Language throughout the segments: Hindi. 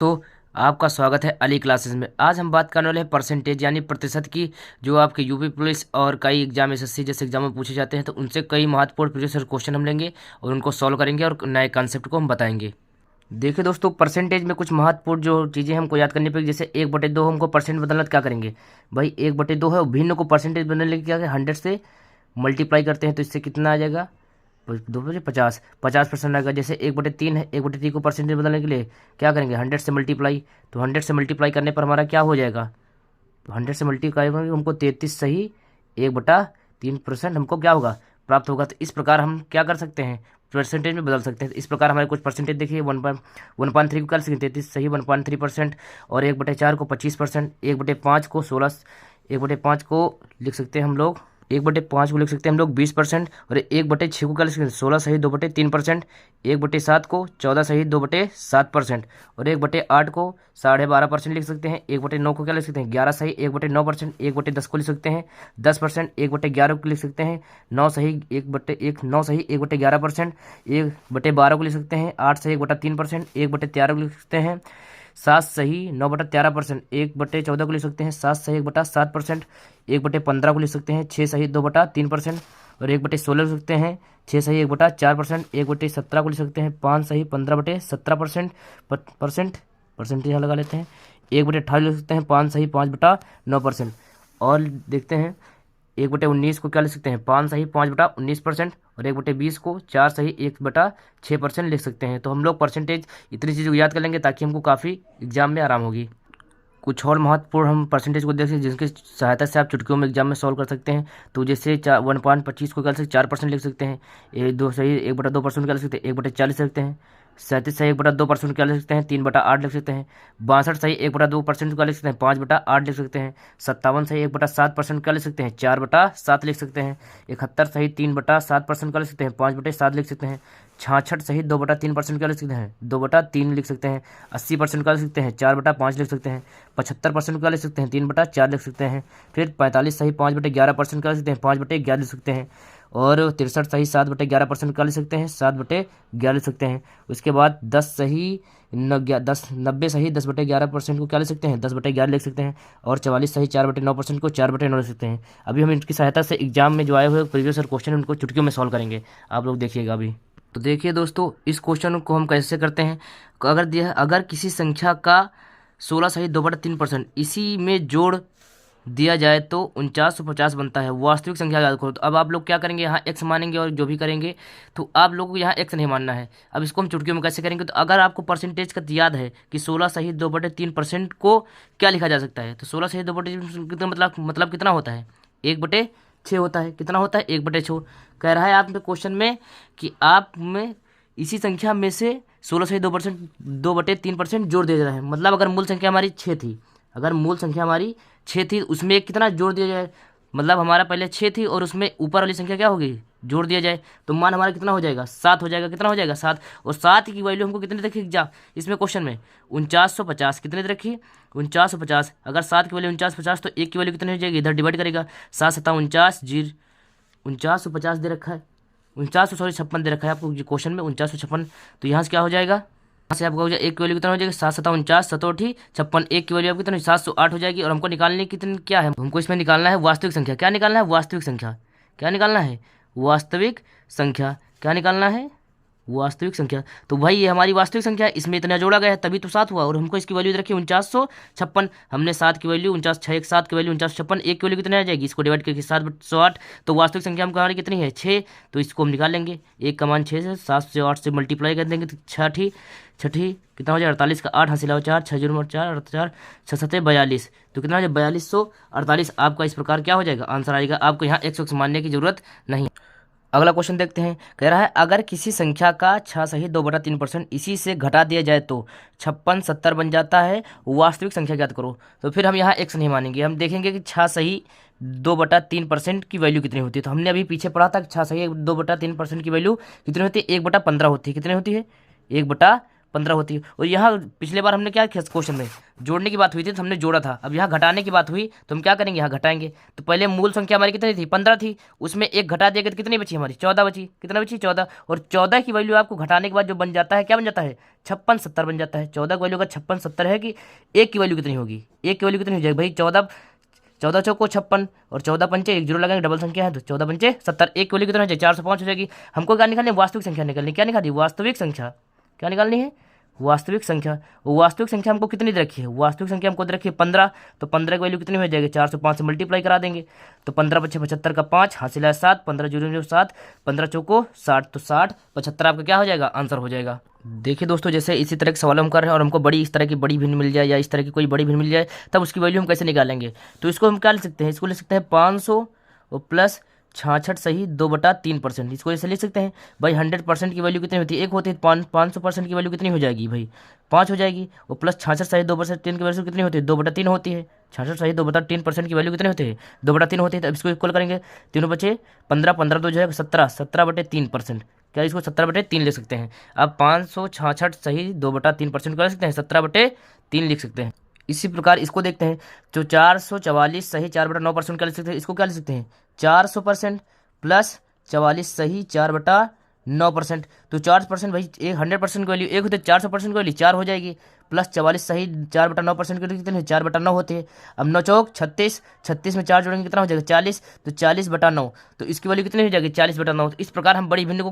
तो आपका स्वागत है अली क्लासेस में। आज हम बात करने वाले हैं परसेंटेज यानी प्रतिशत की, जो आपके यूपी पुलिस और कई एग्जाम एसएससी जैसे एग्जाम में पूछे जाते हैं। तो उनसे कई महत्वपूर्ण प्रीवियस क्वेश्चन हम लेंगे और उनको सॉल्व करेंगे और नए कॉन्सेप्ट को हम बताएंगे। देखिए दोस्तों, परसेंटेज में कुछ महत्वपूर्ण जो चीज़ें हमको याद करनी पड़ेगी। जैसे 1/2 हमको परसेंट बदलना तो क्या करेंगे भाई, 1/2 है, भिन्न को परसेंटेज बदलने के क्या है, 100 से मल्टीप्लाई करते हैं तो इससे कितना आ जाएगा, 2 बजे 50% आएगा। जैसे 1/3 है, 1/3 को परसेंटेज बदलने के लिए क्या करेंगे, 100 से मल्टीप्लाई। तो 100 से मल्टीप्लाई करने पर हमारा क्या हो जाएगा, तो 100 से मल्टीप्लाई करेंगे हमको 33 सही 1/3% हमको क्या होगा, प्राप्त होगा। तो इस प्रकार हम क्या कर सकते हैं, परसेंटेज में बदल सकते हैं। तो इस प्रकार हमारे कुछ परसेंटेज देखिए, 1.3 को कर सकते 33 सही 1.3%, और 1/4 को 25%, 1/5 को 16, 1/5 को लिख सकते हैं हम लोग, 1/5 को लिख सकते हैं हम लोग 20%, और 1/6 को क्या लिख सकते हैं 16 सही 2/3%, 1/7 को 14 सही 2/7%, और 1/8 को 12.5% लिख सकते हैं। 1/9 को क्या लिख सकते हैं 11 सही 1/9%, 1/10 को लिख सकते हैं 10%, 1/11 को लिख सकते हैं 9 सही 9 सही 1/11%, 1/12 को लिख सकते हैं 8 सही 1/3%, 1/13 को लिख सकते हैं 7 सही 9/13%, 1/14 को लिख सकते हैं 7 सही 1/7%, 1/15 को लिख सकते हैं 6 सही 2/3%, और 1/16 लिख सकते हैं 6 सही 1/4%, 1/17 को लिख सकते हैं 5 सही 15/17%, परसेंटेज यहाँ लगा लेते हैं। 1/18 लिख सकते हैं 5 सही 5/9%, और देखते हैं 1/19 को क्या लिख सकते हैं 5 सही 5/19%, और 1/20 को 4 सही 1/6% लिख सकते हैं। तो हम लोग परसेंटेज इतनी चीज़ों को याद कर लेंगे ताकि हमको काफ़ी एग्जाम में आराम होगी। कुछ और महत्वपूर्ण हम परसेंटेज को देख सकते हैं जिसकी सहायता से आप चुटकियों में एग्जाम में सॉल्व कर सकते हैं। तो जैसे 1.25 को क्या लिख सकते 4% लिख सकते हैं, 1/2% क्या लिख सकते हैं 1/40 लिख सकते हैं, 37 सही 1/2% क्या लिख सकते हैं 3/8 लिख सकते हैं, 62 सही 1/2% क्या लिख सकते हैं 5/8 लिख सकते हैं, 57 सही 1/7% क्या लिख सकते हैं 4/7 लिख सकते हैं, 71 सही 3/7% क्या लिख सकते हैं 5/7 लिख सकते हैं, 66 सही 2/3% क्या लिख सकते हैं 2/3 लिख सकते हैं, 80% क्या लिख सकते हैं 4/5 लिख सकते हैं, 75% क्या लिख सकते हैं 3/4 लिख सकते हैं, फिर 45 सही 5/11% क्या लिख सकते हैं 5/11 लिख सकते हैं, और 63 सही 7/11% क्या लिख सकते हैं 7/11 लिख सकते हैं। उसके बाद 90 सही 10/11% को क्या लिख सकते हैं 10/11 लिख सकते हैं, और 44 सही 4/9% को 4/9 लिख सकते हैं। अभी हम इनकी सहायता से एग्जाम में जो आए हुए प्रीवियस क्वेश्चन उनको चुटकियों में सॉल्व करेंगे, आप लोग देखिएगा अभी। तो देखिए दोस्तों, इस क्वेश्चन को हम कैसे करते हैं, अगर किसी संख्या का 16 सही 2/3% इसी में जोड़ दिया जाए तो 4950 बनता है। वास्तविक संख्या याद करो। तो अब आप लोग क्या करेंगे, यहाँ एक्स मानेंगे और जो भी करेंगे, तो आप लोगों को यहाँ एक्स नहीं मानना है। अब इसको हम चुटकियों में कैसे करेंगे, तो अगर आपको परसेंटेज का याद है कि 16 सही 2/3% को क्या लिखा जा सकता है, तो 16 सही 2/3 कितना मतलब कितना होता है 1/6 होता है। कितना होता है 1/6। कह रहा है आपने क्वेश्चन में कि आप में इसी संख्या में से 16 सही 2/3% जोड़ दिया जा रहा है। मतलब अगर मूल संख्या हमारी 6 थी, अगर मूल संख्या हमारी 6 थी, उसमें कितना जोड़ दिया जाए, मतलब हमारा पहले 6 थी और उसमें ऊपर वाली संख्या क्या होगी जोड़ दिया जाए, तो मान हमारा कितना हो जाएगा 7 हो जाएगा। कितना हो जाएगा 7, और 7 की वैल्यू हमको कितनी रखी एग्जाम इसमें क्वेश्चन में 4950। कितने रखी 4950। अगर 7 की वैल्यू 4950 तो 1 की वैल्यू कितनी हो जाएगी, इधर डिवाइड करेगा 7×7 = 49, 4950 दे रखा है, 56 दे रखा है आपको क्वेश्चन में 4956। तो यहाँ से क्या हो जाएगा, यहाँ से आपका हो जाएगा 1 की वैल्यू कितना हो जाएगा 7×7 = 49, 7×8 = 56, 1 की वैल्यू आपकी कितनी 708 हो जाएगी। और हमको निकालने कितनी क्या है, हमको इसमें निकालना है वास्तविक संख्या। क्या निकालना है वास्तविक संख्या, क्या निकालना है वास्तविक संख्या, क्या निकालना है वास्तविक संख्या। तो भाई ये हमारी वास्तविक संख्या है, इसमें इतना जोड़ा गया है तभी तो 7 हुआ, और हमको इसकी वैल्यू रखी 4956। हमने 7 की वैल्यू 7 की वैल्यू 4956, 1 की वैल्यू कितनी आ जाएगी, इसको डिवाइड करके 7/108। तो वास्तविक संख्या हमको हमारी कितनी है 6। तो इसको हम निकाल लेंगे, 1 का मान 6 से 7 से 8 से मल्टीप्लाई कर देंगे तो छठी छठी कितना हो जाएगा 48 का 8 हासिल 4 6 0 4 4 6 7 42। तो कितना हो जाएगा 4248। आपका इस प्रकार क्या हो जाएगा आंसर आएगा। आपको यहाँ x मानने की जरूरत नहीं। अगला क्वेश्चन देखते हैं। कह रहा है अगर किसी संख्या का 6 सही 2/3% इसी से घटा दिया जाए तो 56 70 बन जाता है। वास्तविक संख्या ज्ञात करो। तो फिर हम यहाँ x नहीं मानेंगे, हम देखेंगे कि 6 सही 2/3% की वैल्यू कितनी होती है। तो हमने अभी पीछे पढ़ा था कि 6 सही 2/3% की वैल्यू कितनी होती है 1/15 होती है। कितनी होती है 1/15 15 होती है। और यहाँ पिछले बार हमने क्या किया क्वेश्चन में, जोड़ने की बात हुई थी तो हमने जोड़ा था। अब यहाँ घटाने की बात हुई तो हम क्या करेंगे, यहाँ घटाएंगे। तो पहले मूल संख्या हमारी कितनी थी, 15 थी, उसमें एक घटा देगा तो कितनी बची हमारी, 14 बची। कितना बची, 14। और 14 की वैल्यू आपको घटाने के बाद जो बन जाता है, क्या बन जाता है, 56 70 बन जाता है। 14 की वैल्यू अगर 56 70 है कि एक की वैल्यू कितनी होगी, एक की वैल्यू कितनी हो जाएगी भाई, 14, 14 चौको 56 और 14 पंचे, एक जीरो लगाएंगे, डबल संख्या है तो 14 पंचे 70, एक की वैल्यू कितना हो जाएगी, 405 हो जाएगी। हमको क्या निकालनी है, वास्तविक संख्या निकालनी। क्या निकाली, वास्तविक संख्या। क्या निकालनी है, वास्तविक संख्या। वो वास्तविक संख्या हमको कितनी दे रखी है, वास्तविक संख्या हमको दे रखी है 15। तो 15 की वैल्यू कितनी हो जाएगी, 405 से मल्टीप्लाई करा देंगे। तो 15 पच्चे 75 का 5 हासिल है 7, 15 जीरो जीरो 7, 15 चौको 60, तो 60 75 आपका क्या हो जाएगा, आंसर हो जाएगा। देखिए दोस्तों, जैसे इसी तरह के सवाल हम कर रहे हैं और हमको बड़ी इस तरह की बड़ी भिन्न मिल जाए या इस तरह की कोई बड़ी भिन्न मिल जाए, तब उसकी वैल्यू हम कैसे निकालेंगे। तो इसको हम क्या लिख सकते हैं, इसको लिख सकते हैं 500 और प्लस 66 सही 2/3%। इसको ऐसे लिख सकते हैं भाई। 100% की वैल्यू कितनी होती है, एक होती है। 500% की वैल्यू कितनी हो जाएगी भाई, 5 हो जाएगी। और प्लस 66 सही 2/3 की वैल्यू कितनी होती है, 2/3 होती है। 66 सही 2/3% की वैल्यू कितनी होती है, 2/3 होती है। तो अब इसको इक्वल करेंगे, तीनों बचे 15, 15 दो जो है 17, 17/3%। क्या इसको 17/3 लिख सकते हैं। अब 566 सही 2/3% कर सकते हैं, 17/3 लिख सकते हैं। इसी प्रकार इसको देखते हैं, जो 444 सही 4/9% क्या लिख सकते हैं, इसको क्या लिख सकते हैं, 400% प्लस 44 सही 4/9%। तो 4% भाई, 100% की वैल्यू एक होती है, 400% की वैल्यू 4 हो जाएगी, प्लस 44 सही 4/9% की कितने, 4/9 होते हैं। अब 9 चौक 36, 36 में 4 जोड़ेंगे कितना हो जाएगा, 40, तो 40/9। तो इसकी वैल्यू कितनी हो जाएगी, 40/9। तो इस प्रकार हम बड़ी भिन्न को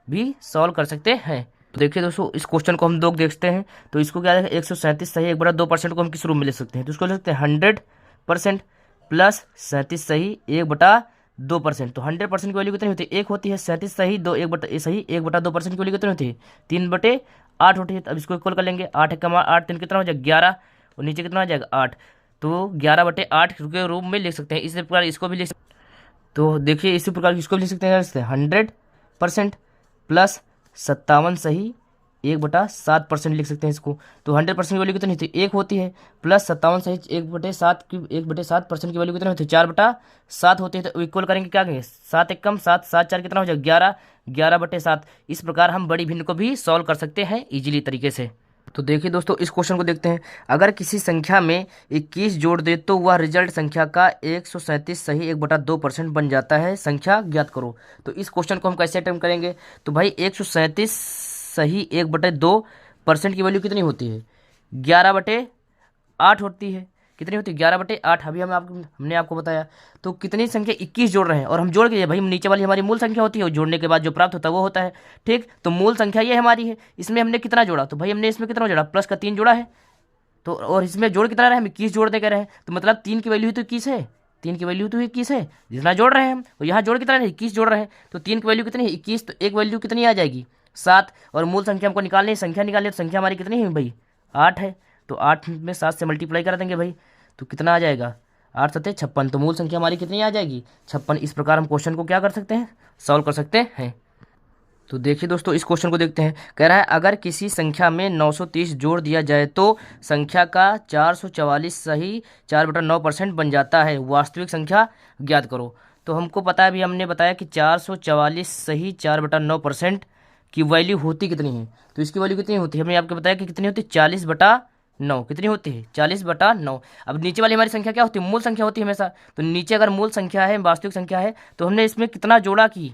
भी सॉल्व कर सकते हैं। तो देखिए दोस्तों, इस क्वेश्चन को हम दो देखते हैं। तो इसको क्या है, 137 सही 1/2% को हम किस रूप में लिख सकते हैं, तो इसको लिख सकते हैं 100% प्लस 37 सही 1/2%। तो 100% की वैल्यू कितनी होती है, एक होती है। 37 सही 1/2% की वैल्यू कितनी होती है, 3/8 होती है। अब इसको इक्वल कर लेंगे, 8 1 8 3 कितना हो जाएगा, 11, और नीचे कितना हो जाएगा 8। तो 11/8 के रूप में लिख सकते हैं। इसी प्रकार इसको भी लिख सकते हैं। तो देखिए इसी प्रकार इसको भी लिख सकते हैं, 100% प्लस 57 सही 1/7% लिख सकते हैं इसको। तो 100% की वैल्यू कितनी होती है, एक होती है, प्लस 57 सही 1/7% की वैल्यू कितनी होती है, 4/7 होती है। तो इक्वल करेंगे, क्या करेंगे, 7 1 कम 7, 7 4 कितना हो जाएगा, 11, 11/7। इस प्रकार हम बड़ी भिन्न को भी सॉल्व कर सकते हैं इजीली तरीके से। तो देखिए दोस्तों, इस क्वेश्चन को देखते हैं। अगर किसी संख्या में 21 जोड़ दे तो वह रिजल्ट संख्या का 137 सही 1/2% बन जाता है, संख्या ज्ञात करो। तो इस क्वेश्चन को हम कैसे अटेम्प्ट करेंगे, तो भाई 137 सही 1/2% की वैल्यू कितनी होती है, 11/8 होती है। कितनी होती है, 11/8। अभी हमने आपको बताया। तो कितनी संख्या 21 जोड़ रहे हैं, और हम जोड़ के भाई नीचे वाली हमारी मूल संख्या होती है, और जोड़ने के बाद जो प्राप्त होता है वो होता है। ठीक, तो मूल संख्या ये हमारी है। इसमें हमने कितना जोड़ा, तो भाई हमने इसमें कितना जोड़ा, प्लस का 3 जोड़ा है। तो और इसमें जोड़ कितना रहे, हम 21 जोड़ दे कर रहे हैं। तो मतलब 3 की वैल्यू तो 21 है, 3 की वैल्यू तो 21 है जितना जोड़ रहे हैं हम। और यहाँ जोड़ कितना है, 21 जोड़ रहे हैं। तो 3 की वैल्यू कितनी है, 21। तो एक वैल्यू कितनी आ जाएगी, 7। और मूल संख्या हमको निकालनी है, संख्या निकालनी है। तो संख्या हमारी कितनी है भाई, 8 है। तो 8 में 7 से मल्टीप्लाई कर देंगे भाई, तो कितना आ जाएगा, 8 7 56। तो मूल संख्या हमारी कितनी आ जाएगी, 56। इस प्रकार हम क्वेश्चन को क्या कर सकते हैं, सॉल्व कर सकते हैं। तो देखिए दोस्तों, इस क्वेश्चन को देखते हैं। कह रहा है अगर किसी संख्या में 930 जोड़ दिया जाए तो संख्या का 444 सही 4/9% बन जाता है, वास्तविक संख्या ज्ञात करो। तो हमको पता है, अभी हमने बताया कि 444 सही 4/9% की वैल्यू होती कितनी है। तो इसकी वैल्यू कितनी होती है, हमने आपको बताया कि कितनी होती है, 40/9। कितनी होती है, 40/9। अब नीचे वाली हमारी संख्या क्या होती है, मूल संख्या होती है हमेशा। तो नीचे अगर मूल संख्या है, वास्तविक संख्या है, तो हमने इसमें कितना जोड़ा कि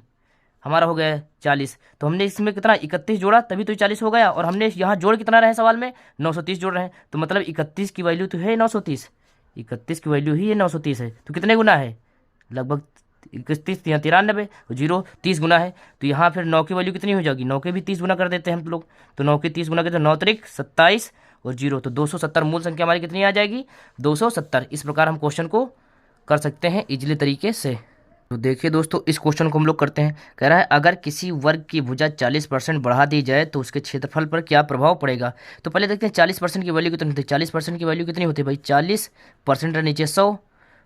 हमारा हो गया 40। तो हमने इसमें कितना 31 जोड़ा, तभी तो 40 हो गया। और हमने यहाँ जोड़ कितना रहे सवाल में, 930 जोड़ रहे हैं। तो मतलब 31 की वैल्यू तो है 930, 31 की वैल्यू ही है 930 है। तो कितने गुना है, लगभग 31 या 93, जीरो 30 गुना है। तो यहाँ फिर 9 की वैल्यू कितनी हो जाएगी, 9 के भी 30 गुना कर देते हैं हम लोग। तो 9 के 30 गुना करते, 9 त्रिक 27 और जीरो, तो 270 मूल संख्या हमारी कितनी आ जाएगी, 270। इस प्रकार हम क्वेश्चन को कर सकते हैं इजली तरीके से। तो देखिए दोस्तों, इस क्वेश्चन को हम लोग करते हैं। कह रहा है अगर किसी वर्ग की भुजा 40% बढ़ा दी जाए तो उसके क्षेत्रफल पर क्या प्रभाव पड़ेगा। तो पहले देखते हैं 40% की वैल्यू कितनी होती है। 40% की वैल्यू कितनी होती है भाई, 40% नीचे 100,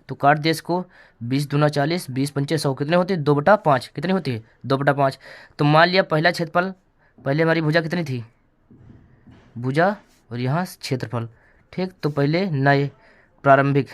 तो काट दे इसको, 20 दूना 40, 20 पंचे 100, कितने होते हैं, 2/5। कितनी होती है, 2/5। तो मान लिया पहला क्षेत्रफल, पहले हमारी भुजा कितनी थी, भुजा और यहाँ क्षेत्रफल। ठीक, तो पहले नए प्रारंभिक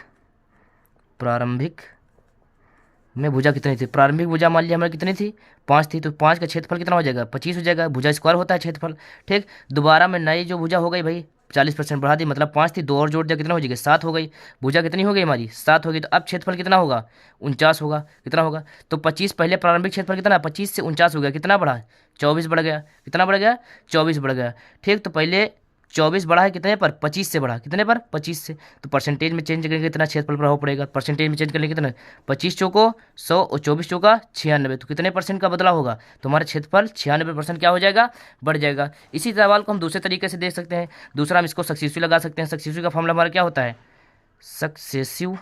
में भुजा कितनी थी, प्रारंभिक भुजा मान लिया हमारी कितनी थी, 5 थी, तो 5 का क्षेत्रफल कितना हो जाएगा, 25 हो जाएगा, भुजा स्क्वायर होता है क्षेत्रफल। ठीक, दोबारा में नई जो भुजा हो गई भाई 40% बढ़ा दी, मतलब 5 थी, 2 और जोड़ दिया, कितना हो जाएगी, 7 हो गई। भुजा कितनी हो गई हमारी, 7 हो गई, तो अब क्षेत्रफल कितना होगा, 49 होगा। कितना होगा, तो 25, पहले प्रारंभिक क्षेत्रफल कितना, 25 से 49 हो गया, कितना बढ़ा, 24 बढ़ गया, कितना बढ़ गया, 24 बढ़ गया। ठीक, तो पहले 24 बढ़ा है कितने पर, 25 से बढ़ा, कितने पर, 25 से। तो परसेंटेज में चेंज करेंगे कितना क्षेत्रफल प्रभाव पड़ेगा, परसेंटेज में चेंज करने कितना, 25 चौको 100 और 24 चौका 96, तो कितने परसेंट का बदलाव होगा, तो हमारा क्षेत्रफल 96% क्या हो जाएगा, बढ़ जाएगा। इसी सवाल को हम दूसरे तरीके से देख सकते हैं, दूसरा हम इसको सक्सेसिव लगा सकते हैं। सक्सेसिव का फॉर्मूला हमारा क्या होता है, सक्सेसिव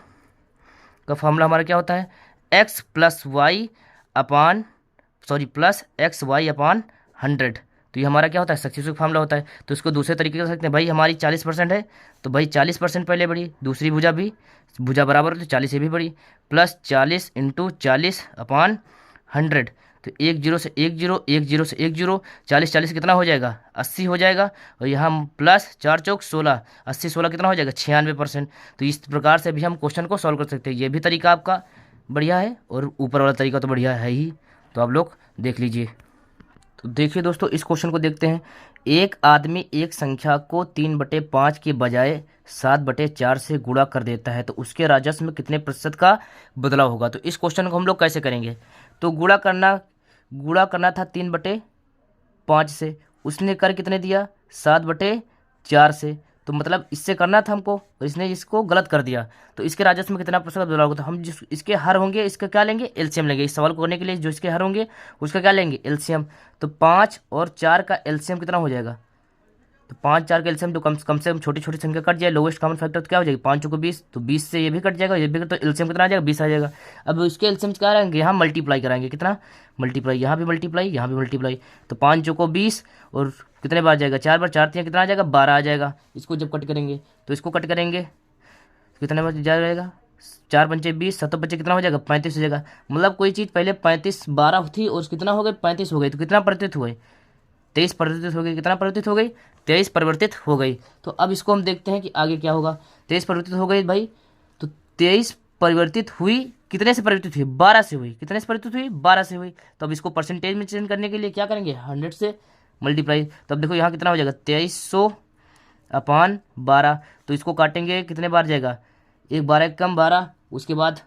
का फॉर्मूला हमारा क्या होता है, एक्स प्लस वाई अपान प्लस एक्स वाई अपान 100। तो ये हमारा क्या होता है, सक्सेसिव फॉर्मूला होता है। तो इसको दूसरे तरीके से कर सकते हैं, भाई हमारी 40% है, तो भाई 40% पहले बढ़ी, दूसरी भुजा भी भुजा बराबर, तो 40 से भी बढ़ी, प्लस 40 इंटू 40 अपान 100। तो 1 जीरो से 1 जीरो, 1 जीरो से 1 जीरो, 40 40 कितना हो जाएगा, 80 हो जाएगा। और यहाँ प्लस 4 चौक 16, 80 16 कितना हो जाएगा, 96%। तो इस प्रकार से भी हम क्वेश्चन को सॉल्व कर सकते हैं। ये भी तरीका आपका बढ़िया है और ऊपर वाला तरीका तो बढ़िया है ही, तो आप लोग देख लीजिए। तो देखिए दोस्तों, इस क्वेश्चन को देखते हैं। एक आदमी एक संख्या को 3/5 के बजाय 7/4 से गुणा कर देता है, तो उसके राजस्व में कितने प्रतिशत का बदलाव होगा। तो इस क्वेश्चन को हम लोग कैसे करेंगे, तो गुणा करना था 3/5 से, उसने कर कितने दिया, 7/4 से, तो मतलब इससे करना था हमको और इसने इसको गलत कर दिया। तो इसके राजस्व में कितना प्रतिशत बदलाव होगा, तो हम जिस इसके हर होंगे इसका क्या लेंगे, एलसीएम लेंगे। इस सवाल को करने के लिए जो इसके हर होंगे उसका क्या लेंगे, एलसीएम। तो 5 और 4 का एलसीएम कितना हो जाएगा, तो 5 4 का एलसीएम, तो कम से कम छोटी छोटी संख्या कट जाए, लोवेस्ट कॉमन फैक्टर तो क्या हो जाएगी, 5 को 20, तो 20 से ये भी कट जाएगा, ये भी कट, तो एलसीएम कितना आ जाएगा, 20 आ जाएगा। अब इसके एलसीएम क्या रहेंगे, यहाँ मल्टीप्लाई कराएंगे, कितना मल्टीप्लाई, यहाँ भी मल्टीप्लाई, यहाँ भी मल्टीप्लाई, तो 5 को 20 और कितने बार जाएगा, 4 बार, 4 3 कितना आ जाएगा, 12 आ जाएगा। इसको जब कट करेंगे तो इसको कट करेंगे कितने बार जाएगा, 4 पंचे 20, 7 बच्चे कितना हो जाएगा, 35 हो जाएगा। मतलब कोई चीज़ पहले 35 12 थी और कितना हो गई, 35 हो गई, तो कितना परिवर्तित हुए, 23 परिवर्तित हो गई, कितना परिवर्तित हो गई, 23 परिवर्तित हो गई। तो अब इसको हम देखते हैं कि आगे क्या होगा। 23 परिवर्तित हो गई भाई, तो 23 परिवर्तित हुई, कितने से परिवर्तित हुई, 12 से हुई, कितने से परिवर्तित हुई, 12 से हुई। तो अब इसको परसेंटेज में चेंज करने के लिए क्या करेंगे, 100 से मल्टीप्लाई। तो अब देखो यहाँ कितना हो जाएगा, 2300 अपान 12, तो इसको काटेंगे कितने बार जाएगा, एक 12 कम 12, उसके बाद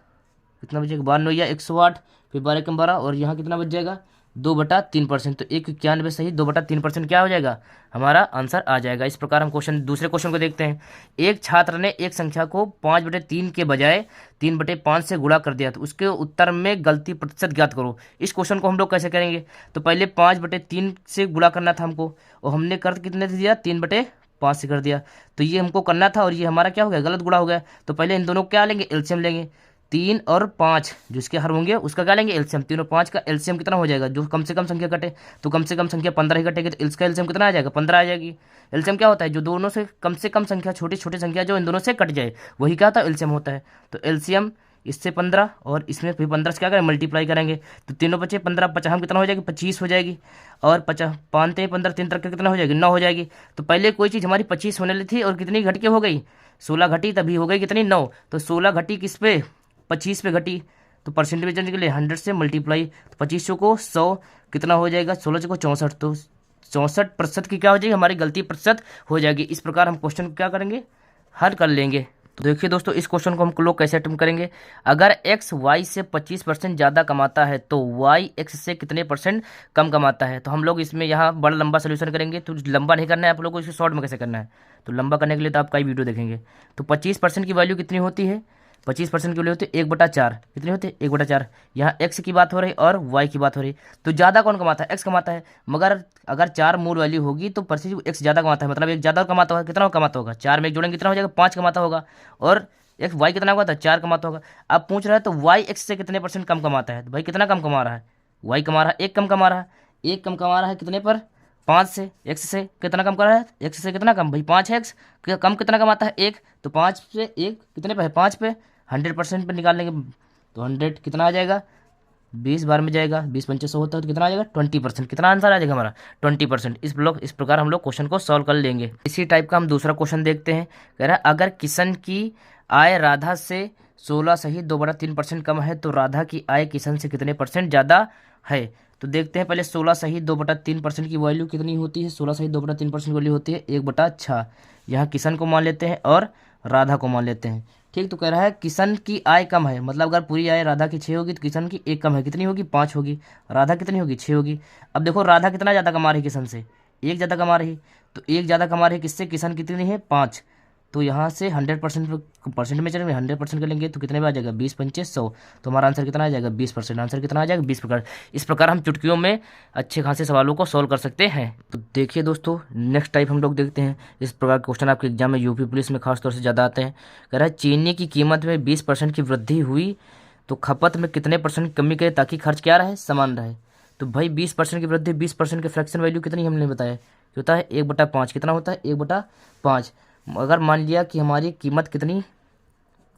कितना बचेगा, 12 या 108, फिर 12 कम 12, और यहाँ कितना बच जाएगा, 2/3%। तो 191 सही 2/3% क्या हो जाएगा, हमारा आंसर आ जाएगा। इस प्रकार हम दूसरे क्वेश्चन को देखते हैं। एक छात्र ने एक संख्या को 5/3 के बजाय 3/5 से गुणा कर दिया, तो उसके उत्तर में गलती प्रतिशत ज्ञात करो। इस क्वेश्चन को हम लोग कैसे करेंगे, तो पहले 5/3 से गुणा करना था हमको, और हमने कर कितने से दिया, 3/5 से कर दिया। तो ये हमको करना था और ये हमारा क्या हो गया, गलत गुणा हो गया। तो पहले इन दोनों को क्या लेंगे, एलसीएम लेंगे। 3 और 5 जो इसके हर होंगे उसका क्या लेंगे, एलसीएम। 3 और 5 का एलसीएम कितना हो जाएगा, जो कम से कम संख्या कटे, तो कम से कम संख्या 15 ही कटेगी, तो इसका एलसीएम कितना आ जाएगा, 15 आ जाएगी। एलसीएम क्या होता है, जो दोनों से कम संख्या, छोटी छोटी संख्या जो इन दोनों से कट जाए, वही क्या होता है, एलसीएम होता है। तो एलसीएम इससे 15 और इसमें फिर 15 से क्या करें, मल्टीप्लाई करेंगे, तो तीनों बचे 15, 50 हम कितना हो जाएगी, 25 हो जाएगी। और 50 5 15 3 तक कितना हो जाएगी, 9 हो जाएगी। तो पहले कोई चीज़ हमारी 25 होने वाली थी और कितनी घट के हो गई, 16 घटी, तभी हो गई कितनी, 9। तो 16 घटी किस पे, 25 पे घटी। तो परसेंटेज जानने के लिए 100 से मल्टीप्लाई, तो 25 को 100 कितना हो जाएगा, 16 को 64, तो 64% की क्या हो जाएगी, हमारी गलती प्रतिशत हो जाएगी। इस प्रकार हम क्वेश्चन को क्या करेंगे, हल कर लेंगे। तो देखिए दोस्तों, इस क्वेश्चन को हम लोग कैसे अटेम्प्ट करेंगे। अगर x y से 25% ज़्यादा कमाता है तो y x से कितने परसेंट कम कमाता है। तो हम लोग इसमें यहाँ बड़ा लंबा सोल्यूशन करेंगे, तो लंबा नहीं करना है आप लोगों को, इसे शॉर्ट में कैसे करना है। तो लंबा करने के लिए तो आप कई वीडियो देखेंगे। तो 25% की वैल्यू कितनी होती है, 25% की वैल्यू होती है 1/4, कितनी होती है, 1/4। यहाँ x की बात हो रही और y की बात हो रही। तो ज़्यादा कौन कमाता है, x कमाता है, मगर अगर 4 मूल वैल्यू होगी तो परसेंटेज x ज़्यादा कमाता है, मतलब एक ज़्यादा कमाता होगा, कितना कमाता होगा, 4 में एक जोड़ेंगे कितना हो जाएगा, 5 कमाता होगा। और x y कितना कमाता है, 4 कमाता होगा। अब पूछ रहा है तो y x से कितने परसेंट कम कमाता है, तो भाई कितना कम कमा रहा है, y कमा रहा है, एक कम कमा रहा है, एक कम कमा रहा है कितने पर, 5 से। x से कितना कम कर रहा है, x से कितना कम, भाई 5 है, x कम कितना कमाता है, 1, तो 5 से 1 कितने पे है, 5 पे, 100% पे निकाल लेंगे, तो 100 कितना आ जाएगा, 20 बार में जाएगा, 20 पंचे 100 होता है, तो कितना आ जाएगा, 20%। कितना आंसर आ जाएगा हमारा, 20%। इस प्रकार हम लोग क्वेश्चन को सॉल्व कर लेंगे। इसी टाइप का हम दूसरा क्वेश्चन देखते हैं। कह रहा है अगर किशन की आय राधा से 16 सही 2/3% कम है, तो राधा की आय किशन से कितने परसेंट ज़्यादा है। तो देखते हैं पहले 16 सही 2/3% की वैल्यू कितनी होती है। 16 सही 2/3% वैल्यू होती है 1/6। यहाँ किशन को मान लेते हैं और राधा को मान लेते हैं। ठीक, तो कह रहा है किशन की आय कम है, मतलब अगर पूरी आय राधा की 6 होगी तो किशन की 1 कम है, कितनी होगी 5 होगी। राधा कितनी होगी 6 होगी। अब देखो राधा कितना ज़्यादा कमा रही किशन से, 1 ज़्यादा कमा रही, तो 1 ज़्यादा कमा रही किससे, किशन कितनी है 5। तो यहाँ से 100% में चलेंगे, 100% करेंगे तो कितने में आ जाएगा 20 × 5 = 100। तो हमारा आंसर कितना आ जाएगा 20%। आंसर कितना आ जाएगा 20 प्रकार। इस प्रकार हम चुटकियों में अच्छे खासे सवालों को सॉल्व कर सकते हैं। तो देखिए दोस्तों, नेक्स्ट टाइप हम लोग देखते हैं। इस प्रकार क्वेश्चन आपके एग्जाम में यूपी पुलिस में खासतौर से ज़्यादा आते हैं। कह रहा है चीनी की कीमत में 20% की वृद्धि हुई तो खपत में कितने परसेंट कमी करे ताकि खर्च क्या रहे, समान रहे। तो भाई 20% की वृद्धि, 20% की फ्रैक्शन वैल्यू कितनी हमने बताया कि होता है 1/5। कितना होता है 1/5। अगर मान लिया कि हमारी कीमत कितनी,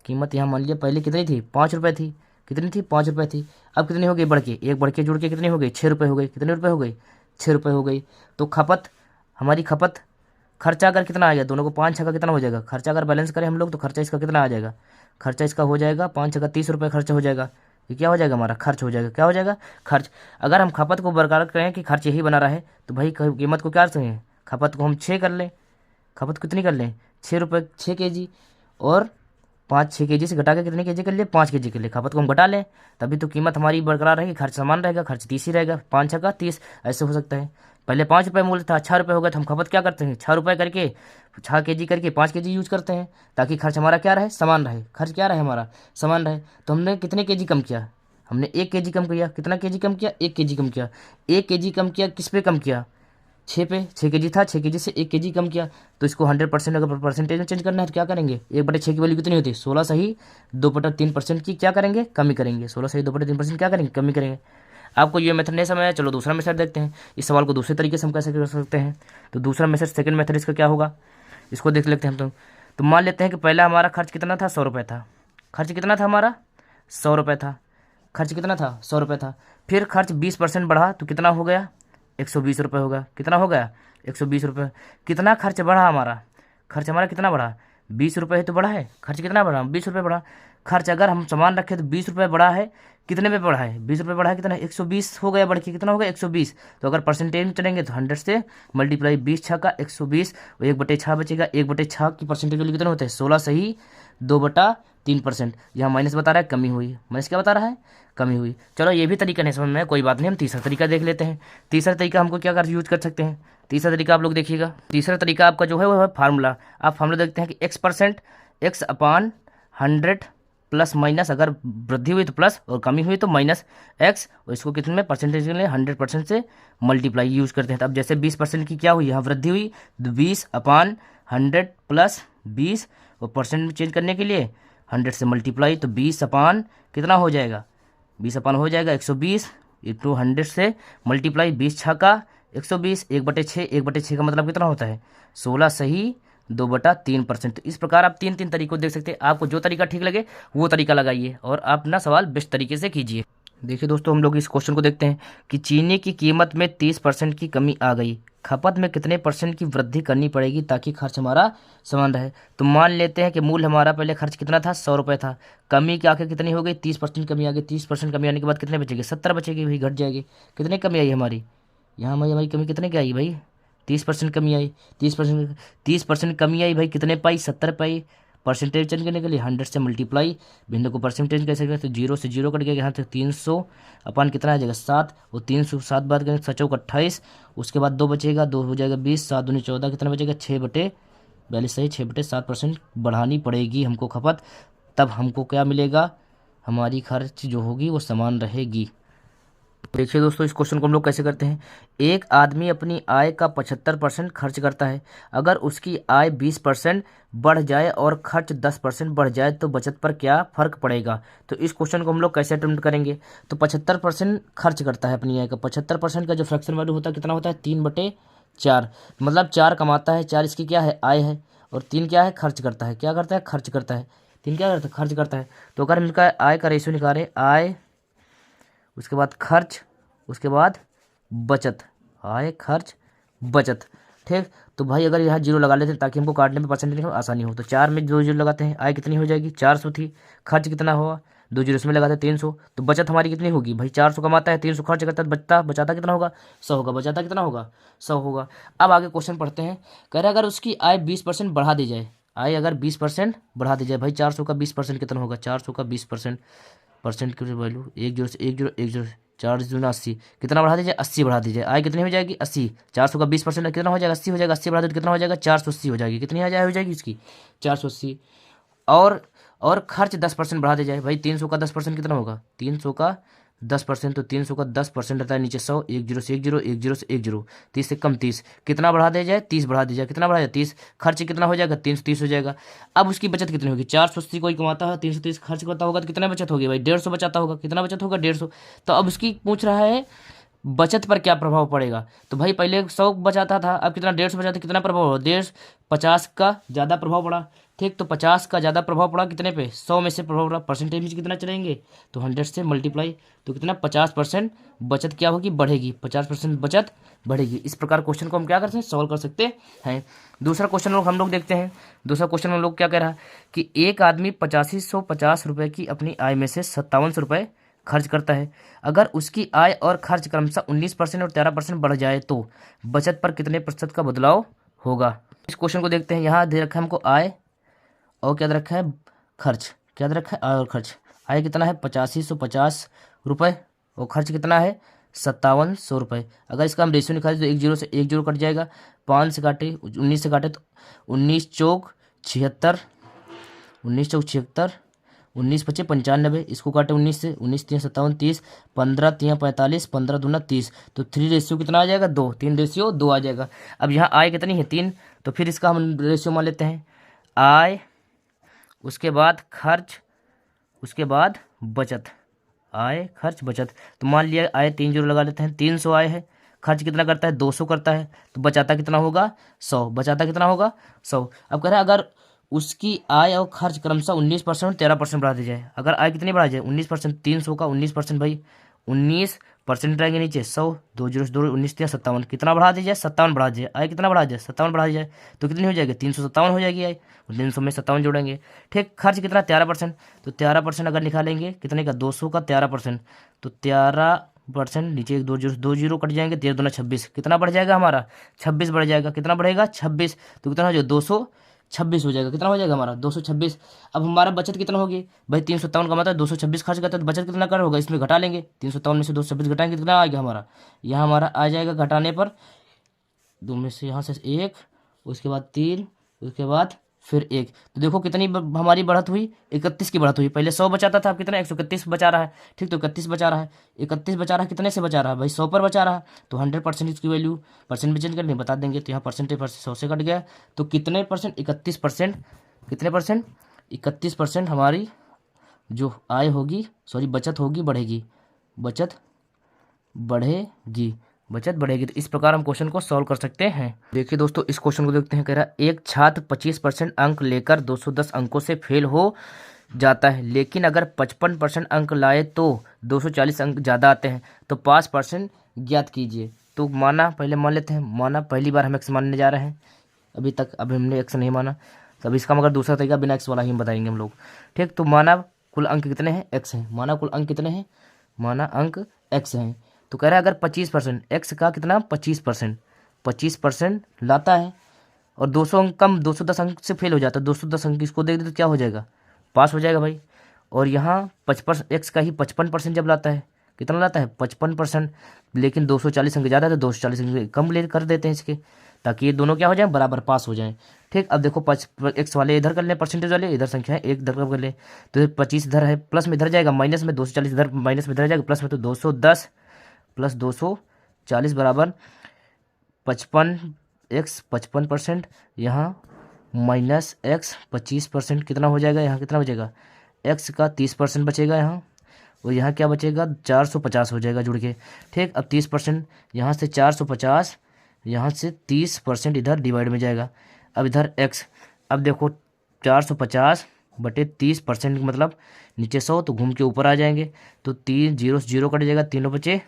कीमत यहाँ मान लिया पहले कितनी थी 5 रुपये थी, कितनी थी 5 रुपये थी। अब कितनी हो गई बढ़ के, एक बढ़ के जुड़ के कितनी हो गई 6 रुपये हो गई। कितने रुपये हो गई 6 रुपये हो गई। तो खपत, हमारी खपत, खर्चा अगर कितना आ गया, दोनों को 5 छक्का कितना हो जाएगा, खर्चा अगर बैलेंस करें हम लोग तो खर्चा इसका कितना आ जाएगा, खर्चा इसका हो जाएगा 5 छक्का 30 रुपये खर्च हो जाएगा। ये क्या हो जाएगा हमारा खर्च हो जाएगा, क्या हो जाएगा खर्च। अगर हम खपत को बरकरार करें कि खर्च यही बना रहे तो भाई कीमत को क्या करें, खपत को हम 6 कर लें। खपत कितनी कर लें 6 रुपये 6 kg, और 5 6 kg से घटा के कितने kg कर लिए 5 kg कर लिए। खपत को हम घटा लें तभी तो कीमत हमारी बरकरार रहेगी, खर्च समान रहेगा, खर्च 30 ही रहेगा। 5 छक्का 30 ऐसे हो सकता है। पहले 5 रुपये मूल्य था, 6 रुपये हो गए तो हम खपत क्या करते हैं 6 रुपये करके 6 kg करके 5 kg यूज करते हैं ताकि खर्च हमारा क्या रहे, समान रहे। खर्च क्या रहे हमारा, समान रहे। तो हमने कितने kg कम किया, हमने 1 kg कम किया। कितना kg कम किया 1 kg कम किया। 1 kg कम किया किस पे कम किया 6 पे। 6 kg था, 6 kg से 1 kg कम किया। तो इसको 100% अगर परसेंटेज में चेंज करना है तो क्या करेंगे, 1/6 की वैल्यू कितनी होती है 16 सही 2/3% की क्या करेंगे, कमी करेंगे। 16 सही 2/3% क्या करेंगे, कमी करेंगे। आपको ये मेथड नहीं समझ आया, चलो दूसरा मेथड देखते हैं। इस सवाल को दूसरे तरीके से हम कैसे कर सकते हैं। तो दूसरा मेथड, सेकंड मेथड इसका क्या होगा, इसको देख लेते हैं हम। तो मान लेते हैं कि पहला हमारा खर्च कितना था 100 रुपये था। खर्च कितना था हमारा 100 रुपये था। खर्च कितना था 100 रुपये था। फिर खर्च 20% बढ़ा तो कितना हो गया 120 रुपये होगा। कितना हो गया 120 रुपये। कितना खर्च बढ़ा हमारा, खर्च हमारा कितना बढ़ा 20 रुपये तो बढ़ा है। खर्च कितना बढ़ा 20 रुपये बढ़ा। खर्च अगर हम समान रखें तो 20 रुपये बढ़ा है, कितने पे बढ़ा है 20 रुपये बढ़ा है, कितना 120 हो गया बढ़ के, कितना हो गया 120। तो अगर परसेंटेज में चलेंगे तो 100 से मल्टीप्लाई 20 छः का 120 और 1/6 बचेगा। 1/6 की परसेंटेज वैल्यू कितना होता है 16 सही 2/3%। यहाँ माइनस बता रहा है कमी हुई, माइनस क्या बता रहा है कमी हुई। चलो ये भी तरीका नहीं समझ में, कोई बात नहीं, हम तीसरा तरीका देख लेते हैं। तीसरा तरीका हमको क्या कर यूज कर सकते हैं। तीसरा तरीका आप लोग देखिएगा, तीसरा तरीका आपका जो है वो है फार्मूला। आप फार्मूला देखते हैं कि x% प्लस माइनस, अगर वृद्धि हुई तो प्लस और कमी हुई तो माइनस x, और इसको कितने में परसेंटेज के लिए 100% से मल्टीप्लाई यूज करते हैं। तो अब जैसे 20% की क्या हुई, यहाँ वृद्धि हुई तो 20/100 प्लस 20, और परसेंट में चेंज करने के लिए 100 से मल्टीप्लाई, तो 20/ कितना हो जाएगा 20/ हो जाएगा 120 इंटू 100 से मल्टीप्लाई 20 छः का 120 1/6। 1/6 का मतलब कितना होता है 16 सही 2/3%। तो इस प्रकार आप तीन तीन तरीकों देख सकते हैं। आपको जो तरीका ठीक लगे वो तरीका लगाइए और आप ना सवाल बेस्ट तरीके से कीजिए। देखिए दोस्तों, हम लोग इस क्वेश्चन को देखते हैं कि चीनी की कीमत में 30% की कमी आ गई, खपत में कितने परसेंट की वृद्धि करनी पड़ेगी ताकि खर्च हमारा समान रहे। तो मान लेते हैं कि मूल हमारा पहले खर्च कितना था 100 रुपये था, कमी के आके कितनी हो गई 30% कमी आ गई। 30% कमी आने के बाद कितने बचेगी 70 बचेगी, भाई घट जाएगी। कितने कमी आई हमारी, यहाँ हमारी कमी कितने की आई भाई 30% कमी आई। 30% कमी आई भाई, कितने पाई 70 पाई। परसेंटेज चेंज करने के लिए 100 से मल्टीप्लाई, भिन्न को परसेंटेज कैसे करते तो 0 से 0 कट गया, यहाँ तक 300 अपन कितना आ जाएगा 7, और 307 बात करें 7 चौक 28, उसके बाद 2 बचेगा, 2 हो जाएगा 20, 7 दूनी 14, कितना बचेगा 6/42 सही 6/7% बढ़ानी पड़ेगी हमको खपत, तब हमको क्या मिलेगा, हमारी खर्च जो होगी वो समान रहेगी। देखिए दोस्तों, इस क्वेश्चन को हम लोग कैसे करते हैं। एक आदमी अपनी आय का 75% खर्च करता है। अगर उसकी आय 20% बढ़ जाए और खर्च 10% बढ़ जाए तो बचत पर क्या फर्क पड़ेगा। तो इस क्वेश्चन को हम लोग कैसे अटेम्प्ट करेंगे। तो 75% खर्च करता है अपनी आय का, 75% का जो फ्रैक्शन वैल्यू होता है कितना होता है 3/4, मतलब 4 कमाता है, 4 इसकी क्या है आय है, और 3 क्या है खर्च करता है। क्या करता है खर्च करता है, 3 क्या करता है खर्च करता है। तो अगर हम इनका आय का रेशियो निकालें, आय उसके बाद खर्च उसके बाद बचत, आय खर्च बचत, ठीक। तो भाई अगर यहाँ जीरो लगा लेते हैं ताकि हमको काटने में परसेंटेज में आसानी हो, तो 4 में 2 जीरो लगाते हैं, आय कितनी हो जाएगी 400 थी। खर्च कितना हुआ 2 जीरो इसमें लगाते हैं 300, तो बचत हमारी कितनी होगी भाई 400 कमाता है 300 खर्च करता है, बचाता कितना होगा 100 होगा, बचाता कितना होगा 100 होगा। अब आगे क्वेश्चन पढ़ते हैं। कह रहे अगर उसकी आय 20% बढ़ा दी जाए, आय अगर 20% बढ़ा दी जाए भाई 400 का 20% कितना होगा 400 का 20% परसेंट की वैल्यू 1 जीरो से 1 जीरो 1 जीरो 4 जीरो 80, कितना बढ़ा दीजिए 80 बढ़ा दीजिए, आय कितनी हो जाएगी 80, 400 का 20% कितना हो जाएगा 80 हो जाएगा, 80 बढ़ा दीजिए कितना हो जाएगा 480 हो जाएगी, कितनी आ जाए हो जाएगी इसकी 480। और खर्च 10% बढ़ा दिया जाए भाई 300 का 10% कितना होगा 300 का 10%, तो 300 का 10% रहता है नीचे 100, 1 जीरो से 1 जीरो 1 जीरो से 1 जीरो 30 से कम 30, कितना बढ़ा दिया जाए 30 बढ़ा दिया जाए, कितना बढ़ा जाए 30, खर्च कितना हो जाएगा 330 हो जाएगा। अब उसकी बचत कितनी होगी 480 कोई कमाता है 330 खर्च करता होगा तो कितना बचत होगी भाई 150 बचाता होगा, कितना बचत होगा 150। तो अब उसकी पूछ रहा है बचत पर क्या प्रभाव पड़ेगा, तो भाई पहले 100 बचाता था अब कितना 150 बचाता, कितना प्रभाव हुआ 50 का ज़्यादा प्रभाव पड़ा। ठीक, तो 50 का ज़्यादा प्रभाव पड़ा कितने पे 100 में से प्रभाव पड़ा, परसेंटेज में कितना चलेंगे तो 100 से मल्टीप्लाई, तो कितना 50% बचत क्या होगी बढ़ेगी, 50% बचत बढ़ेगी। इस प्रकार क्वेश्चन को हम क्या करते हैं सॉल्व कर सकते हैं। दूसरा क्वेश्चन हम लोग देखते हैं। दूसरा क्वेश्चन हम लोग क्या कह रहा है कि एक आदमी 8550 रुपये की अपनी आय में से 5700 रुपये खर्च करता है, अगर उसकी आय और खर्च क्रमशः 19% और 13% बढ़ जाए तो बचत पर कितने प्रतिशत का बदलाव होगा। इस क्वेश्चन को देखते हैं। यहाँ दे रखा है हमको आय और क्या दे रखा है खर्च, क्या दे रखा है आय और खर्च। आय कितना है 8550 रुपये और खर्च कितना है 5700 रुपये। अगर इसका हम रेशियो निकालें तो 1 जीरो से 1 जीरो कट जाएगा, 5 से काटे 19 से काटे तो 19 चौक 76, 19 चौक 76, 19 पचे 95, इसको काटे 19 से 19 3 57 30, 15 3 45, 15 दूना 30, तो 3 रेशियो कितना आ जाएगा 2, 3 रेशियो 2 आ जाएगा। अब यहाँ आय कितनी है 3, तो फिर इसका हम रेशियो मान लेते हैं आय, उसके बाद खर्च, उसके बाद बचत, आय खर्च बचत। तो मान लिया आय 3 जीरो लगा लेते हैं, 300 आय है, खर्च कितना करता है 200 करता है, तो बचाता कितना होगा 100, बचाता कितना होगा 100। अब कह रहा है अगर उसकी आय और खर्च क्रमशः 19% और 13% बढ़ा दी जाए, अगर आय कितनी बढ़ा जाए 19%, 300 का 19% भाई 19% रहेंगे नीचे 100, 2 जीरो से 2 19 57, कितना बढ़ा दीजिए 57 बढ़ा दीजिए, आय कितना बढ़ा जाए 57 बढ़ा दीजिए, तो कितनी हो जाएगी 357 हो जाएगी आय, 300 में 57 जोड़ेंगे। ठीक, खर्च कितना 13%, तो 13% अगर निकालेंगे कितने का 200 का 13%, तो 13% नीचे एक 2 जीरो कट जाएंगे, 13 दूना 26, कितना बढ़ जाएगा हमारा 26 बढ़ जाएगा, कितना बढ़ेगा 26, तो कितना हो जाएगा 226 हो जाएगा, कितना हो जाएगा हमारा 226। अब हमारा बचत कितना होगी भाई 357 कमाता है 226 खर्च करता है, तो बचत कितना कर होगा इसमें घटा लेंगे, 357 में से 226 घटाएंगे कितना आएगा हमारा, यहाँ हमारा आ जाएगा घटाने पर 2 में से यहाँ से 1, उसके बाद 3, उसके बाद फिर 1, तो देखो कितनी हमारी बढ़त हुई 31 की बढ़त हुई। पहले 100 बचाता था अब कितना 131 बचा रहा है। ठीक, तो 31 बचा रहा है, 31 बचा रहा है, कितने से बचा रहा है भाई 100 पर बचा रहा है, तो 100% इसकी वैल्यू परसेंट में चेंज करनी बता देंगे, तो यहाँ परसेंटेज 100 से कट गया, तो कितने परसेंट 31%, कितने परसेंट 31% हमारी जो आय होगी सॉरी बचत होगी बढ़ेगी, बचत बढ़ेगी, बचत बढ़ेगी। तो इस प्रकार हम क्वेश्चन को सॉल्व कर सकते हैं। देखिए दोस्तों इस क्वेश्चन को देखते हैं। कह रहा है एक छात्र 25% अंक लेकर 210 अंकों से फेल हो जाता है, लेकिन अगर 55% अंक लाए तो 240 अंक ज़्यादा आते हैं, तो 5% ज्ञात कीजिए। तो माना पहले मान लेते हैं, माना पहली बार हम एक्स मानने जा रहे हैं, अभी हमने एक्स नहीं माना, तो अब इसका मगर दूसरा तरीका बिना एक्स वाला ही बताएंगे हम लोग। ठीक, तो माना कुल अंक कितने हैं एक्स हैं, माना कुल अंक कितने हैं, माना अंक एक्स हैं, तो कह रहा है अगर 25% एक्स का कितना 25% लाता है और 200 अंक कम 210 अंक से फेल हो जाता है, 210 अंक इसको देख दे तो क्या हो जाएगा पास हो जाएगा भाई। और यहाँ 55 एक्स का ही 55% जब लाता है, कितना लाता है 55%, लेकिन 240 अंक ज़्यादा है तो 240 अंक कम ले कर देते हैं इसके, ताकि ये दोनों क्या हो जाए बराबर पास हो जाएं। ठीक, अब देखो एक्स वाले इधर कर ले, परसेंटेज वाले इधर संख्या है एक इधर कर ले, तो 25 इधर है प्लस में इधर जाएगा माइनस में, 240 इधर माइनस में इधर जाएगा प्लस में, तो 210 प्लस 240 बराबर 55 एक्स 55%, यहाँ माइनस एक्स 25%, कितना हो जाएगा यहाँ कितना बचेगा एक्स का 30% बचेगा यहाँ, और यहाँ क्या बचेगा 450 हो जाएगा जुड़ के। ठीक, अब 30% यहाँ से 450, यहाँ से 30% इधर डिवाइड में जाएगा। अब इधर एक्स, अब देखो 450 बटे 30% मतलब नीचे 100, तो घूम के ऊपर आ जाएंगे, तो 3 जीरो से जीरो कट जाएगा, तीनों बचे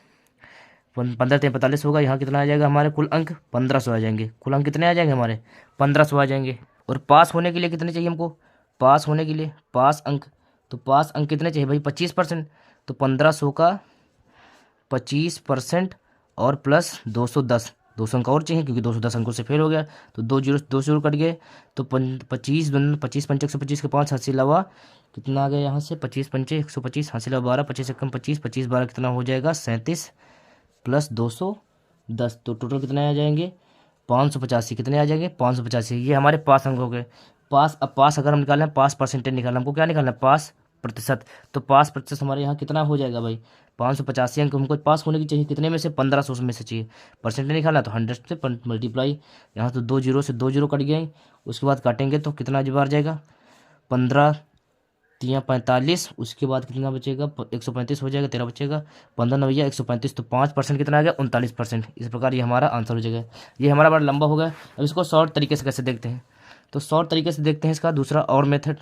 15 3 45 होगा। यहाँ कितना आ जाएगा हमारे कुल अंक 1500 आ जाएंगे। कुल अंक कितने आ जाएंगे हमारे 1500 आ जाएंगे। और पास होने के लिए कितने चाहिए हमको, पास होने के लिए पास अंक, तो पास अंक कितने चाहिए भाई 25%। तो 1500 का 25% और प्लस 210, 200 अंक और चाहिए क्योंकि 210 अंकों से फेल हो गया। तो 2 जीरो कट गए। तो 25 पंचे 125 के 5 हाथ से अलावा कितना आ गया यहाँ से 25 पंचे 125 हाथ से अलावा 12, 25 कम 25, 25 12 कितना हो जाएगा 37 प्लस 210। तो टोटल कितने आ जाएंगे 585। कितने आ जाएंगे 585। ये हमारे पास अंक हो गए। पास, अब पास अगर हम निकालना है, पास परसेंटेज निकालना, हमको क्या निकालना है पास प्रतिशत। तो पास प्रतिशत हमारे यहाँ कितना हो जाएगा भाई 585 अंक हमको पास होने की चाहिए। कितने में से 1500 में से चाहिए। परसेंटेज निकालना तो 100 से मल्टीप्लाई, यहाँ तो 2 जीरो से 2 जीरो कट गए। उसके बाद काटेंगे तो कितना बार जाएगा 15 3 45। उसके बाद कितना बचेगा 135 हो जाएगा, 13 बचेगा, 15 9 135। तो 5% कितना आ गया 39%। इस प्रकार ये हमारा आंसर हो जाएगा। ये हमारा बड़ा लंबा हो गया। अब इसको शॉर्ट तरीके से कैसे देखते हैं, तो शॉर्ट तरीके से देखते हैं इसका दूसरा और मेथड।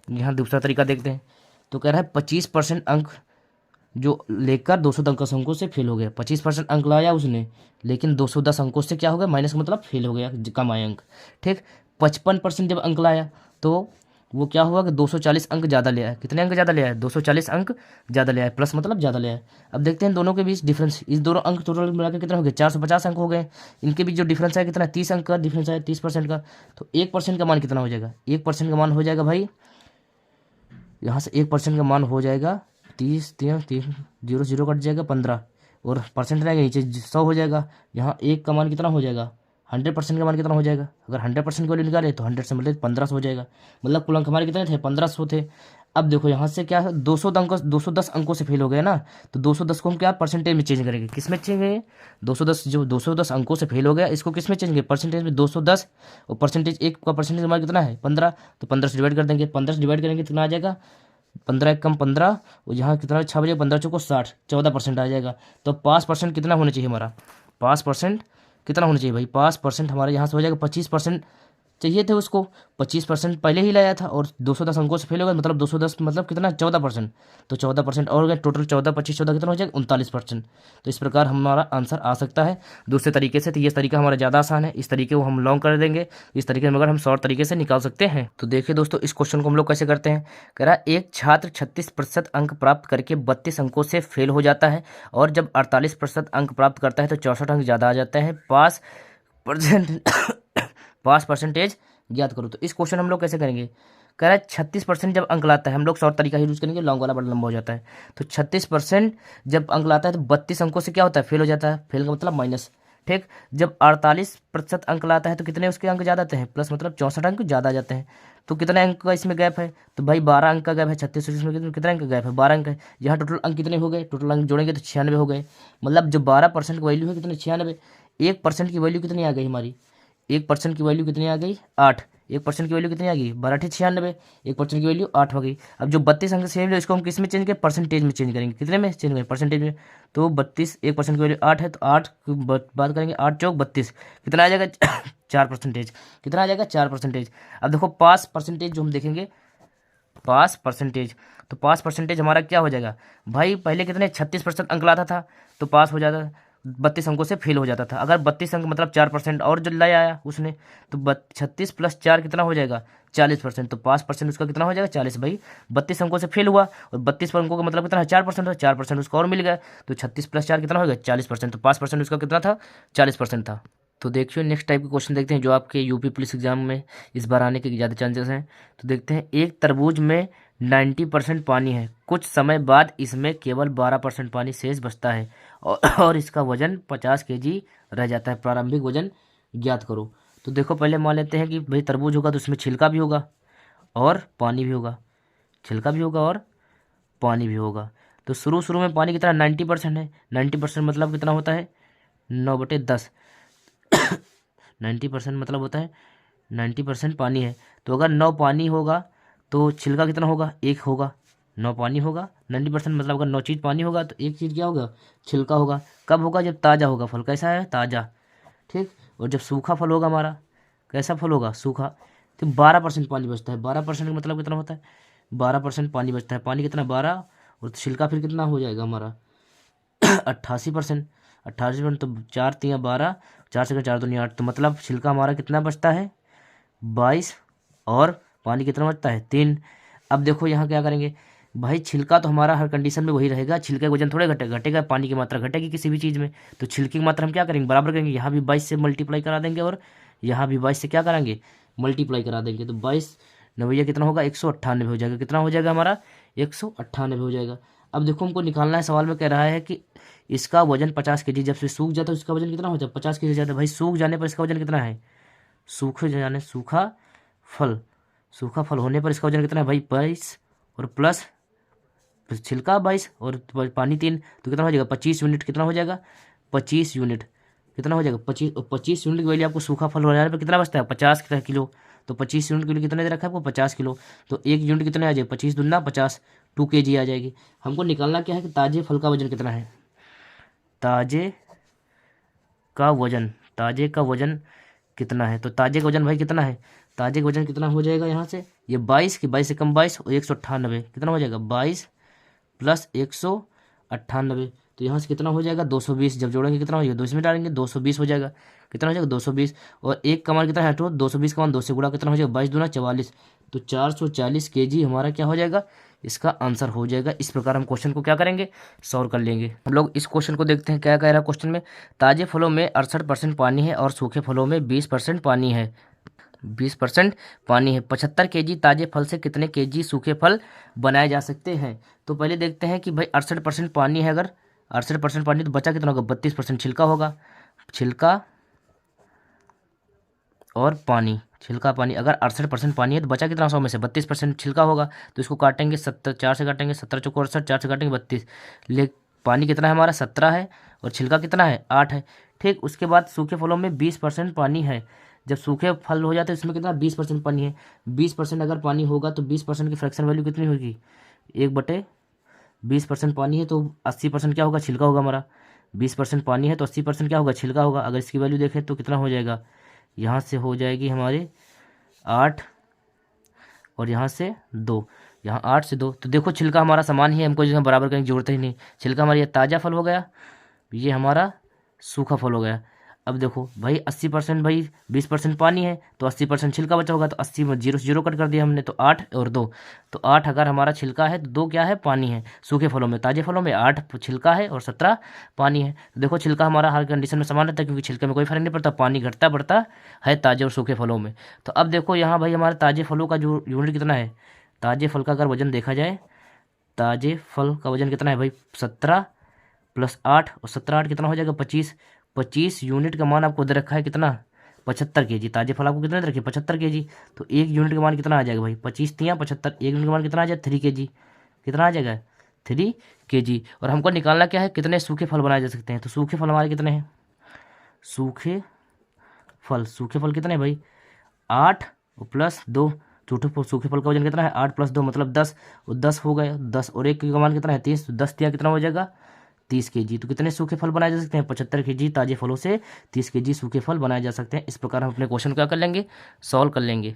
यहाँ दूसरा तरीका देखते हैं। तो कह रहा है 25% अंक जो लेकर 210 अंकों से फेल हो गया। 25% अंक लाया उसने, लेकिन 210 अंकों से क्या हो गया माइनस का मतलब फेल हो गया, कम आए अंक। ठीक, 55% जब अंक लाया तो वो क्या हुआ कि 240 अंक ज़्यादा ले आया। कितने अंक ज़्यादा ले आया 240 अंक ज़्यादा ले आया, प्लस मतलब ज़्यादा ले आया। अब देखते हैं दोनों के बीच डिफरेंस। इस दोनों अंक टोटल मिलाकर कितना हो गया 450 अंक हो गए। इनके बीच जो डिफरेंस है कितना 30 अंक का डिफरेंस है, 30% का। तो 1% का मान कितना हो जाएगा, 1% का मान हो जाएगा भाई, यहाँ से 1% का मान हो जाएगा 30 3 जीरो जीरो कट जाएगा 15 और परसेंट रहेगा नीचे 100 हो जाएगा। यहाँ एक का मान कितना हो जाएगा 100% का मान कितना हो जाएगा। अगर 100% की वैल्यू निकाले तो 100 से मतलब 1500 हो जाएगा। मतलब कुल अंक हमारे कितने थे 1500 थे। अब देखो यहाँ से क्या है 210 अंकों से फेल हो गया ना, तो 210 को हम क्या परसेंटेज में चेंज करेंगे। किस में चेंज करेंगे 210, जो 210 अंकों से फेल हो गया इसको किस में चेंज करेंगे परसेंटेज में 210। और परसेंटेज एक का परसेंटेज हमारा कितना है 15, तो 15 से डिवाइड कर देंगे। 15 से डिवाइड करेंगे कितना आ जाएगा 15 कम 15, और यहाँ कितना 6 बजे 15 चौको 60, 14% आ जाएगा। तो पास परसेंट कितना होना चाहिए हमारा, पास परसेंट कितना होना चाहिए भाई, पास परसेंट हमारे यहाँ से हो जाएगा 25% चाहिए थे उसको। 25% पहले ही लाया था और 210 अंकों से फेल हो गया, मतलब 210 मतलब कितना 14%। तो 14% और हो गया, टोटल 14 25 14 कितना हो जाएगा 39%। तो इस प्रकार हमारा आंसर आ सकता है दूसरे तरीके से। तो ये तरीका हमारा ज़्यादा आसान है, इस तरीके को हम लॉन्ग कर देंगे। इस तरीके में अगर हम शॉर्ट तरीके से निकाल सकते हैं। तो देखिए दोस्तों इस क्वेश्चन को हम लोग कैसे करते हैं। कह रहा है एक छात्र 36% अंक प्राप्त करके 32 अंकों से फेल हो जाता है, और जब 48% अंक प्राप्त करता है तो 64 अंक ज़्यादा आ जाता है। पास परसेंटेज ज्ञात करो। तो इस क्वेश्चन हम लोग कैसे करेंगे। कह रहा है 36% जब अंक लाता है, हम लोग शॉर्ट तरीका यूज करेंगे, लॉन्ग वाला बड़ा लंबा हो जाता है। तो 36% जब अंक लाता है तो 32 अंकों से क्या होता है फेल हो जाता है। फेल का मतलब माइनस। ठीक, जब 48% अंक लाता है तो कितने उसके अंक ज़्यादा आते हैं, प्लस मतलब 64 अंक ज़्यादा आ जाते हैं। तो कितने अंक का इसमें गैप है, तो भाई 12 अंक का गैप है। 36 में कितने अंक का गैप है 12 अंक है। यहाँ टोटल अंक कितने हो गए, टोटल अंक जोड़ेंगे तो 96 हो गए। मतलब जो 12% की वैल्यू है कितने 96। 1% की वैल्यू कितनी आ गई हमारी, 1% की वैल्यू कितनी आ गई 8। 1% की वैल्यू कितनी आ गई 12 96। 1% की वैल्यू 8 हो गई। अब जो 32 अंक सेम है इसको हम किस में चेंज करें, परसेंटेज में चेंज करेंगे। कितने में चेंज करेंगे परसेंटेज में। तो 32 1% की वैल्यू 8 है, तो 8 की बात करेंगे 8 चौक 32 कितना आ जाएगा 4%। कितना आ जाएगा 4%। अब देखो पास परसेंटेज जो हम देखेंगे, पास परसेंटेज, तो पास परसेंटेज हमारा क्या हो जाएगा भाई, पहले कितने 36% अंक लाता था तो पास हो जाता, 32 अंकों से फेल हो जाता था। अगर 32 अंक मतलब 4% और जो लाया आया उसने, तो 36 प्लस 4 कितना हो जाएगा 40%। तो पास परसेंट उसका कितना हो जाएगा 40। भाई 32 अंकों से फेल हुआ और 32 अंकों का मतलब कितना है 4%, 4% उसको और मिल गया। तो 36 प्लस 4 कितना हो गया 40%। तो पास परसेंट उसका कितना था 40% था। तो देखिए नेक्स्ट टाइप के क्वेश्चन देखते हैं जो आपके यूपी पुलिस एग्जाम में इस बार आने के ज़्यादा चांसेस हैं। तो देखते हैं एक तरबूज में 90% पानी है, कुछ समय बाद इसमें केवल 12% पानी शेष बचता है, और इसका वजन 50 केजी रह जाता है। प्रारंभिक वजन ज्ञात करो। तो देखो पहले मान लेते हैं कि भाई तरबूज होगा तो उसमें छिलका भी होगा और पानी भी होगा, छिलका भी होगा और पानी भी होगा। तो शुरू शुरू में पानी कितना 90% है। 90% मतलब कितना होता है 9/10। 90% मतलब होता है 90% पानी है। तो अगर 9 पानी होगा तो छिलका कितना होगा 1 होगा। 9 पानी होगा 90% मतलब अगर 9 चीज़ पानी होगा तो 1 चीज़ क्या होगा छिलका होगा। कब होगा जब ताज़ा होगा फल, कैसा है ताज़ा। ठीक, और जब सूखा फल होगा हमारा, कैसा फल होगा सूखा, तो 12% पानी बचता है। 12% का मतलब कितना होता है 12% पानी बचता है। पानी कितना 12, और छिलका फिर कितना हो जाएगा हमारा 88%। 18 तो 4 3 12, 4 से 4 2 8, तो मतलब छिलका हमारा कितना बचता है 22 और पानी कितना बचता है 3। अब देखो यहाँ क्या करेंगे भाई, छिलका तो हमारा हर कंडीशन में वही रहेगा, छिलके का वजन थोड़े घटेगा, पानी की मात्रा घटेगी किसी भी चीज़ में। तो छिलके की मात्रा हम क्या करेंगे बराबर करेंगे, यहाँ भी 22 से मल्टीप्लाई करा देंगे और यहाँ भी 22 से क्या कराएंगे मल्टीप्लाई करा देंगे। तो 22 नवैया कितना होगा 198 हो जाएगा। कितना हो जाएगा हमारा 198 हो जाएगा। अब देखो हमको निकालना है, सवाल में कह रहा है कि इसका वजन 50 kg जब से सूख जाता है इसका वजन कितना हो जाता है 50 kg जाता है। भाई सूख जाने पर इसका वजन कितना है, सूखा फल होने पर इसका वजन कितना है भाई 22 और प्लस छिलका 22 और पानी 3, तो कितना हो जाएगा 25 यूनिट। कितना हो जाएगा 25 यूनिट। कितना हो जाएगा 25 यूनिट की वैल्यू आपको सूखा फल हो जाने पर कितना बचता है 50 किलो। तो 25 यूनिट के लिए कितना दे रखा है आपको 50 किलो। तो एक यूनिट कितने आ जाएगा 25 दूना 50, 2 kg आ जाएगी। हमको निकालना क्या है कि ताजे फल का वजन कितना है, ताजे का वजन कितना है। तो ताजे का वजन भाई कितना है, ताजे का वजन कितना हो जाएगा यहाँ से ये 22 की 22 से कम 22 और 198 कितना हो जाएगा 22 प्लस 198। तो यहाँ से कितना हो जाएगा 220, जब जोड़ेंगे कितना हो जाएगा 2 इसमें डालेंगे 220 हो जाएगा। कितना हो जाएगा 220 और एक का मान कितना है तो 220 का मान 2 से गुणा कितना हो जाएगा 22 दूना 44, तो 440 kg हमारा क्या हो जाएगा इसका आंसर हो जाएगा। इस प्रकार हम क्वेश्चन को क्या करेंगे सॉल्व कर लेंगे। हम लोग इस क्वेश्चन को देखते हैं क्या कह रहा है क्वेश्चन में। ताजे फलों में 68% पानी है और सूखे फलों में 20% पानी है। 20% पानी है। 75 kg ताजे फल से कितने kg सूखे फल बनाए जा सकते हैं। तो पहले देखते हैं कि भाई 68% पानी है, अगर 68% पानी तो बचा कितना होगा 32% छिलका होगा। छिलका और पानी, छिलका पानी, अगर 68% पानी है तो बचा कितना 100 में से 32% छिलका होगा। तो इसको काटेंगे 4 से काटेंगे 17 चौको 68, 4 से काटेंगे 32। ले पानी कितना है हमारा 17 है और छिलका कितना है 8 है। ठीक, उसके बाद सूखे फलों में 20% पानी है। जब सूखे फल हो जाते हैं इसमें कितना 20% पानी है। 20% अगर पानी होगा तो 20% की फ्रैक्शन वैल्यू कितनी होगी 1/20% पानी है तो 80% क्या होगा छिलका होगा हमारा। 20% पानी है तो 80% क्या होगा छिलका होगा। अगर इसकी वैल्यू देखें तो कितना हो जाएगा, यहाँ से हो जाएगी हमारी 8 और यहाँ से 2, यहाँ 8 से 2। तो देखो छिलका हमारा समान ही है, हमको जो बराबर करने की जरूरत ही नहीं। छिलका हमारा ये ताज़ा फल हो गया, ये हमारा सूखा फल हो गया। अब देखो भाई 80% भाई 20% पानी है तो 80% छिलका बचा होगा, तो 80 में 0 से 0 कट कर दिया हमने, तो 8 और 2, तो 8 अगर हमारा छिलका है तो 2 क्या है पानी है। सूखे फलों में ताजे फलों में 8 छिलका है और 17 पानी है। तो देखो छिलका हमारा हर कंडीशन में समान रहता है क्योंकि छिलके में कोई फर्क नहीं पड़ता, पानी घटता बढ़ता है ताजे और सूखे फलों में। तो अब देखो यहाँ भाई हमारे ताजे फलों का जो यूनिट कितना है, ताजे फल का अगर वजन देखा जाए, ताजे फल का वजन कितना है भाई 17 प्लस 8 और 17 8 कितना हो जाएगा 25 यूनिट का मान आपको दे रखा है कितना 75 kg। ताजे फल आपको कितना दे रखे 75 kg। तो एक यूनिट का मान कितना आ जाएगा भाई 25 तियाँ 75, एक यूनिट का मान कितना आ जाएगा 3 kg। कितना आ जाएगा 3 kg। और हमको निकालना क्या है कितने सूखे फल बनाए जा सकते हैं। तो सूखे फल हमारे कितने हैं, सूखे फल कितने हैं भाई 8 और प्लस 2। सूखे फल का वजन कितना है 8 प्लस 2 मतलब 10, और 10 हो गए 10 और एक का मान कितना है 30, तो 10 तिया कितना हो जाएगा 30 kg। तो कितने सूखे फल बनाए जा सकते हैं 75 kg ताजे फलों से 30 kg सूखे फल बनाए जा सकते हैं। इस प्रकार हम अपने क्वेश्चन को क्या कर लेंगे सॉल्व कर लेंगे।